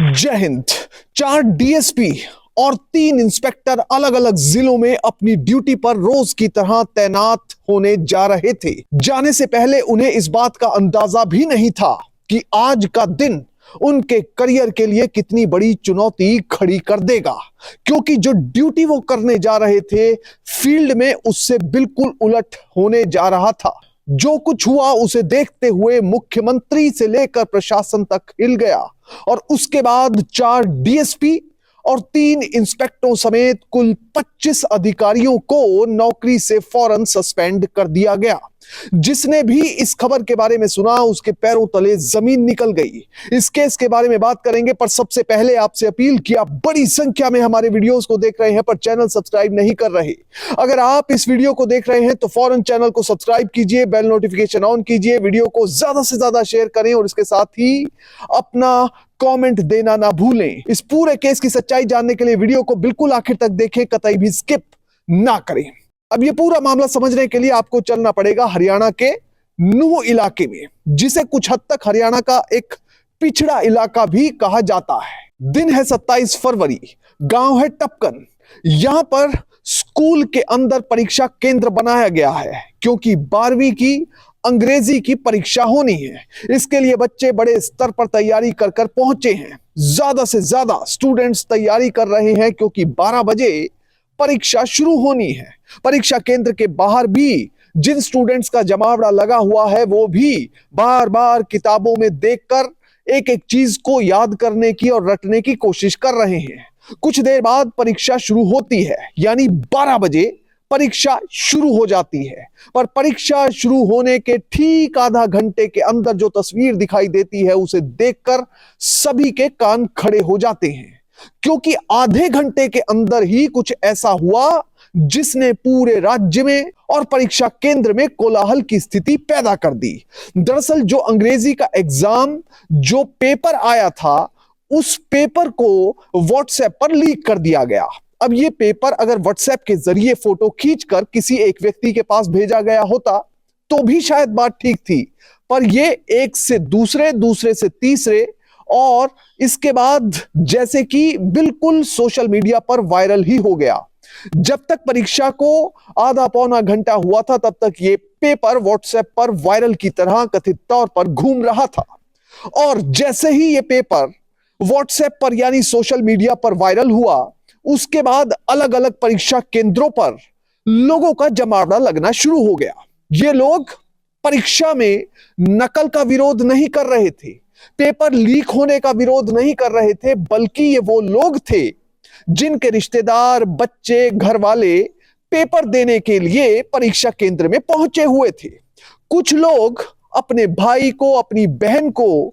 जय हिंद। 4 डीएसपी और 3 इंस्पेक्टर अलग अलग जिलों में अपनी ड्यूटी पर रोज की तरह तैनात होने जा रहे थे। जाने से पहले उन्हें इस बात का अंदाजा भी नहीं था कि आज का दिन उनके करियर के लिए कितनी बड़ी चुनौती खड़ी कर देगा, क्योंकि जो ड्यूटी वो करने जा रहे थे फील्ड में उससे बिल्कुल उलट होने जा रहा था। जो कुछ हुआ उसे देखते हुए मुख्यमंत्री से लेकर प्रशासन तक हिल गया और उसके बाद 4 डीएसपी और 3 इंस्पेक्टरों समेत कुल 25 अधिकारियों को नौकरी से फौरन सस्पेंड कर दिया गया। जिसने भी इस खबर के बारे में सुना उसके पैरों तले जमीन निकल गई। इस केस के बारे में बात करेंगे, पर सबसे पहले आपसे अपील कि आप बड़ी संख्या में हमारे वीडियोस को देख रहे हैं पर चैनल सब्सक्राइब नहीं कर रहे। अगर आप इस वीडियो को देख रहे हैं तो फौरन चैनल को सब्सक्राइब कीजिए, बेल नोटिफिकेशन ऑन कीजिए, वीडियो को ज्यादा से ज्यादा शेयर करें और इसके साथ ही अपना कमेंट देना ना भूलें। इस पूरे केस की सच्चाई जानने के लिए वीडियो को बिल्कुल आखिर तक देखें, कतई भी स्किप ना करें। अब ये पूरा मामला समझने के लिए आपको चलना पड़ेगा हरियाणा के नूह इलाके में, जिसे कुछ हद तक हरियाणा का एक पिछड़ा इलाका भी कहा जाता है। दिन है 27 फरवरी, गांव है टपकन। यहां पर स्कूल के अंदर परीक्षा केंद्र बनाया गया है, क्योंकि 12वीं की अंग्रेजी की परीक्षा होनी है। इसके लिए बच्चे बड़े स्तर पर तैयारी कर कर पहुंचे हैं। ज्यादा से ज्यादा स्टूडेंट्स तैयारी कर रहे हैं, क्योंकि 12 बजे परीक्षा शुरू होनी है। परीक्षा केंद्र के बाहर भी जिन स्टूडेंट्स का जमावड़ा लगा हुआ है वो भी बार बार किताबों में देखकर एक एक चीज को याद करने की और रटने की कोशिश कर रहे हैं। कुछ देर बाद परीक्षा शुरू होती है, यानी 12 बजे परीक्षा शुरू हो जाती है। पर परीक्षा शुरू होने के ठीक आधा घंटे के अंदर जो तस्वीर दिखाई देती है उसे देखकर सभी के कान खड़े हो जाते हैं, क्योंकि आधे घंटे के अंदर ही कुछ ऐसा हुआ जिसने पूरे राज्य में और परीक्षा केंद्र में कोलाहल की स्थिति पैदा कर दी। दरअसल जो अंग्रेजी का एग्जाम जो पेपर आया था उस पेपर को व्हाट्सएप पर लीक कर दिया गया। अब ये पेपर अगर व्हाट्सएप के जरिए फोटो खींचकर किसी एक व्यक्ति के पास भेजा गया होता तो भी शायद बात ठीक थी, पर ये एक से दूसरे, दूसरे से तीसरे और इसके बाद जैसे कि बिल्कुल सोशल मीडिया पर वायरल ही हो गया। जब तक परीक्षा को आधा पौना घंटा हुआ था तब तक ये पेपर व्हाट्सएप पर वायरल की तरह कथित तौर पर घूम रहा था, और जैसे ही ये पेपर व्हाट्सएप पर यानी सोशल मीडिया पर वायरल हुआ उसके बाद अलग अलग परीक्षा केंद्रों पर लोगों का जमावड़ा लगना शुरू हो गया। ये लोग परीक्षा में नकल का विरोध नहीं कर रहे थे, पेपर लीक होने का विरोध नहीं कर रहे थे, बल्कि ये वो लोग थे जिनके रिश्तेदार, बच्चे, घर वाले पेपर देने के लिए परीक्षा केंद्र में पहुंचे हुए थे। कुछ लोग अपने भाई को, अपनी बहन को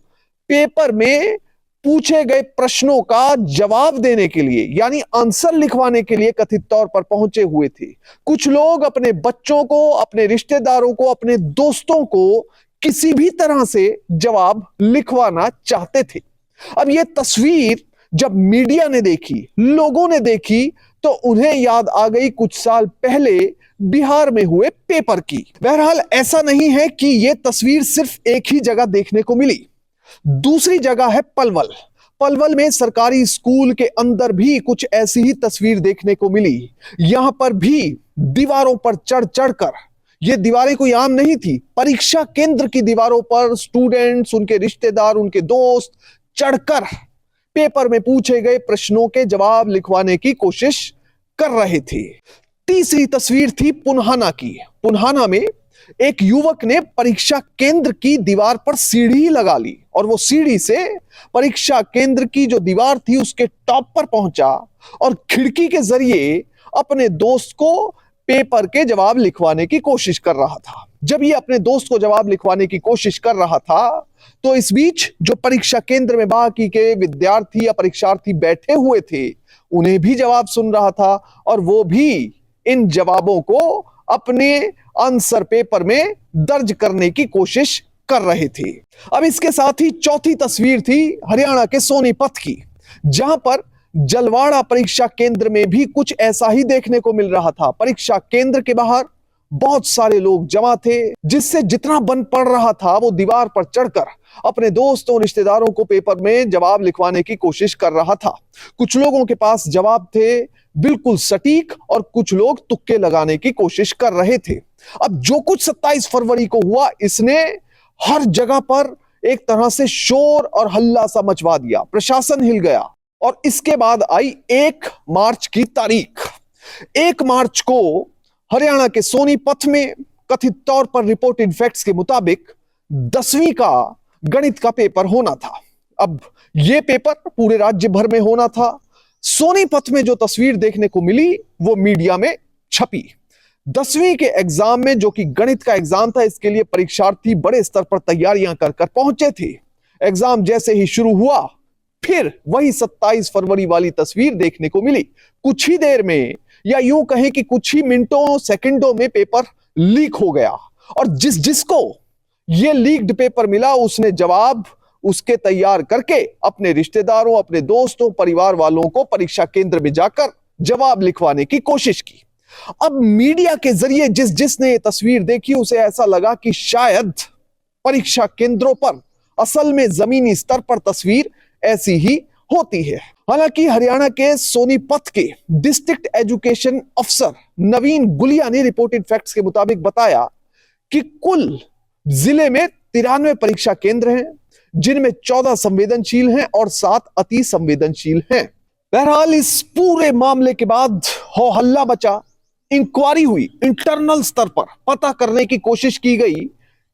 पेपर में पूछे गए प्रश्नों का जवाब देने के लिए यानी आंसर लिखवाने के लिए कथित तौर पर पहुंचे हुए थे। कुछ लोग अपने बच्चों को, अपने रिश्तेदारों को, अपने दोस्तों को किसी भी तरह से जवाब लिखवाना चाहते थे। अब यह तस्वीर जब मीडिया ने देखी, लोगों ने देखी, तो उन्हें याद आ गई कुछ साल पहले बिहार में हुए पेपर की। बहरहाल ऐसा नहीं है कि यह तस्वीर सिर्फ एक ही जगह देखने को मिली। दूसरी जगह है पलवल। पलवल में सरकारी स्कूल के अंदर भी कुछ ऐसी ही तस्वीर देखने को मिली। यहां पर भी दीवारों पर चढ़ चढ़कर, ये दीवारें कोई आम नहीं थी, परीक्षा केंद्र की दीवारों पर स्टूडेंट्स, उनके रिश्तेदार, उनके दोस्त चढ़कर पेपर में पूछे गए प्रश्नों के जवाब लिखवाने की कोशिश कर रहे थे। तीसरी तस्वीर थी पुन्हाना की। पुन्हाना में एक युवक ने परीक्षा केंद्र की दीवार पर सीढ़ी लगा ली और वो सीढ़ी से परीक्षा केंद्र की जो दीवार थी उसके टॉप पर पहुंचा और खिड़की के जरिए अपने दोस्त को पेपर के जवाब लिखवाने की कोशिश कर रहा था। जब ये अपने दोस्त को जवाब लिखवाने की कोशिश कर रहा था तो इस बीच जो परीक्षा केंद्र में बाकी के विद्यार्थी या परीक्षार्थी बैठे हुए थे उन्हें भी जवाब सुन रहा था और वो भी इन जवाबों को अपने आंसर पेपर में दर्ज करने की कोशिश कर रहे थे। अब इसके साथ ही चौथी तस्वीर थी हरियाणा के सोनीपत की, जहां पर जलवाड़ा परीक्षा केंद्र में भी कुछ ऐसा ही देखने को मिल रहा था। परीक्षा केंद्र के बाहर बहुत सारे लोग जमा थे, जिससे जितना बन पड़ रहा था वो दीवार पर चढ़कर अपने दोस्तों रिश्तेदारों को पेपर में जवाब लिखवाने की कोशिश कर रहा था। कुछ लोगों के पास जवाब थे बिल्कुल सटीक और कुछ लोग तुक्के लगाने की कोशिश कर रहे थे। अब जो कुछ 27 फरवरी को हुआ, इसने हर जगह पर एक तरह से शोर और हल्ला सा मचवा दिया। प्रशासन हिल गया और इसके बाद आई 1 मार्च की तारीख। 1 मार्च को हरियाणा के सोनीपत में कथित तौर पर रिपोर्टेड फैक्ट्स के मुताबिक 10वीं का गणित का पेपर होना था। अब यह पेपर पूरे राज्य भर में होना था। सोनीपत में जो तस्वीर देखने को मिली वो मीडिया में छपी। 10वीं के एग्जाम में, जो कि गणित का एग्जाम था, इसके लिए परीक्षार्थी बड़े स्तर पर तैयारियां कर पहुंचे थे। एग्जाम जैसे ही शुरू हुआ, फिर वही 27 फरवरी वाली तस्वीर देखने को मिली। कुछ ही देर में, या यूं कहें कि कुछ ही मिनटों सेकंडों में पेपर लीक हो गया और जिसको ये लीक्ड पेपर मिला, उसने जवाब उसके तैयार करके अपने रिश्तेदारों, अपने दोस्तों, परिवार वालों को परीक्षा केंद्र में जाकर जवाब लिखवाने की कोशिश की। अब मीडिया के जरिए जिसने ये तस्वीर देखी, उसे ऐसा लगा कि शायद परीक्षा केंद्रों पर असल में जमीनी स्तर पर तस्वीर ऐसी ही होती है। हालांकि हरियाणा के सोनीपत के डिस्ट्रिक्ट एजुकेशन अफसर नवीन गुलिया ने रिपोर्टेड फैक्ट्स के मुताबिक बताया कि कुल जिले में 93 परीक्षा केंद्र हैं, जिनमें 14 संवेदनशील हैं और 7 अति संवेदनशील हैं। बहरहाल इस पूरे मामले के बाद हो हल्ला मचा, इंक्वायरी हुई, इंटरनल स्तर पर पता करने की कोशिश की गई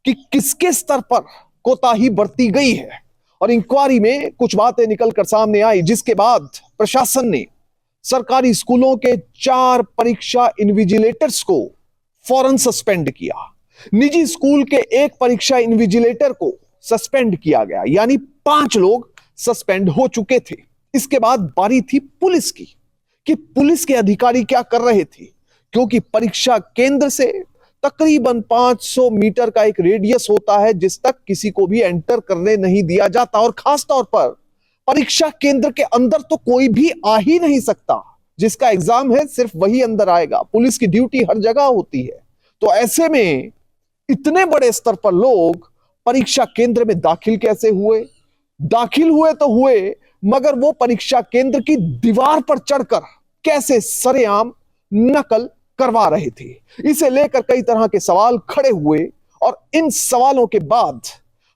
कि किसके स्तर पर कोताही बरती गई है, और इंक्वायरी में कुछ बातें निकलकर सामने आई, जिसके बाद प्रशासन ने सरकारी स्कूलों के 4 परीक्षा इन्विजिलेटर्स को फौरन सस्पेंड किया। निजी स्कूल के 1 परीक्षा इन्विजिलेटर को सस्पेंड किया गया, यानी 5 लोग सस्पेंड हो चुके थे। इसके बाद बारी थी पुलिस की, कि पुलिस के अधिकारी क्या कर रहे थे, क्योंकि परीक्षा केंद्र से तकरीबन 500 मीटर का एक रेडियस होता है जिस तक किसी को भी एंटर करने नहीं दिया जाता, और खास तौर पर परीक्षा केंद्र के अंदर तो कोई भी आ ही नहीं सकता। जिसका एग्जाम है सिर्फ वही अंदर आएगा। पुलिस की ड्यूटी हर जगह होती है। तो ऐसे में इतने बड़े स्तर पर लोग परीक्षा केंद्र में दाखिल कैसे हुए? दाखिल हुए तो हुए, मगर वो परीक्षा केंद्र की दीवार पर चढ़कर कैसे सरेआम नकल करवा रहे थे? इसे लेकर कई तरह के सवाल खड़े हुए, और इन सवालों के बाद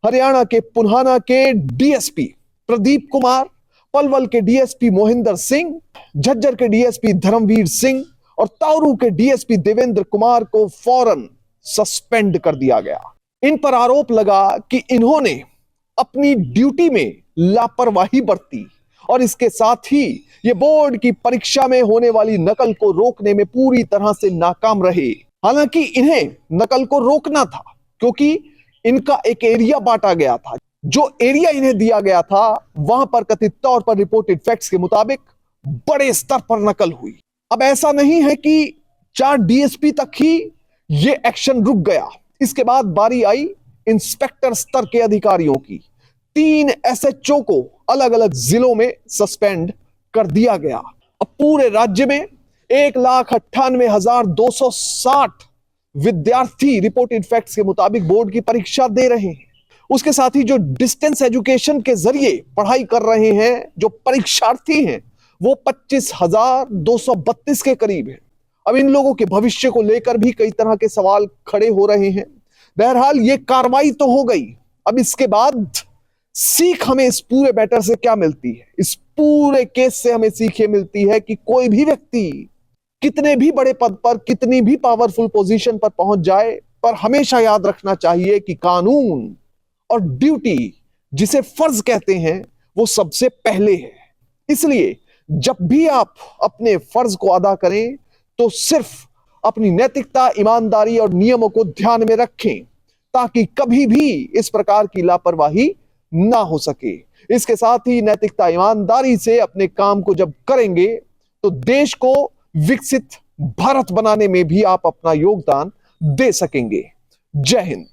हरियाणा के पुन्हाना के डीएसपी प्रदीप कुमार, पलवल के डीएसपी मोहिंदर सिंह, झज्जर के डीएसपी धर्मवीर सिंह और तारू के डीएसपी देवेंद्र कुमार को फौरन सस्पेंड कर दिया गया। इन पर आरोप लगा कि इन्होंने अपनी ड्यूटी में लापरवाही बरती और इसके साथ ही ये बोर्ड की परीक्षा में होने वाली नकल को रोकने में पूरी तरह से नाकाम रहे। हालांकि इन्हें नकल को रोकना था, क्योंकि इनका एक एरिया बांटा गया था। जो एरिया इन्हें दिया गया था, वहां पर कथित तौर पर रिपोर्टेड फैक्ट्स के मुताबिक बड़े स्तर पर नकल हुई। अब ऐसा नहीं है कि 4 डीएसपी तक ही ये एक्शन रुक गया। इसके बाद बारी आई इंस्पेक्टर स्तर के अधिकारियों की। 3 एसएचओ को अलग अलग जिलों में सस्पेंड कर दिया गया। अब पूरे राज्य में 1,98,260 विद्यार्थी रिपोर्टेड फैक्ट्स के मुताबिक बोर्ड की परीक्षा दे रहे हैं। उसके साथ ही जो डिस्टेंस एजुकेशन के जरिए पढ़ाई कर रहे हैं, जो परीक्षार्थी हैं, वो 25,232 के करीब है। अब इन लोगों के भविष्य को लेकर भी कई तरह के सवाल खड़े हो रहे हैं। बहरहाल ये कार्रवाई तो हो गई। अब इसके बाद सीख हमें इस पूरे मैटर से क्या मिलती है? इस पूरे केस से हमें सीख ये मिलती है कि कोई भी व्यक्ति कितने भी बड़े पद पर, कितनी भी पावरफुल पोजीशन पर पहुंच जाए, पर हमेशा याद रखना चाहिए कि कानून और ड्यूटी, जिसे फर्ज कहते हैं, वो सबसे पहले है। इसलिए जब भी आप अपने फर्ज को अदा करें तो सिर्फ अपनी नैतिकता, ईमानदारी और नियमों को ध्यान में रखें, ताकि कभी भी इस प्रकार की लापरवाही ना हो सके। इसके साथ ही नैतिकता, ईमानदारी से अपने काम को जब करेंगे तो देश को विकसित भारत बनाने में भी आप अपना योगदान दे सकेंगे। जय हिंद।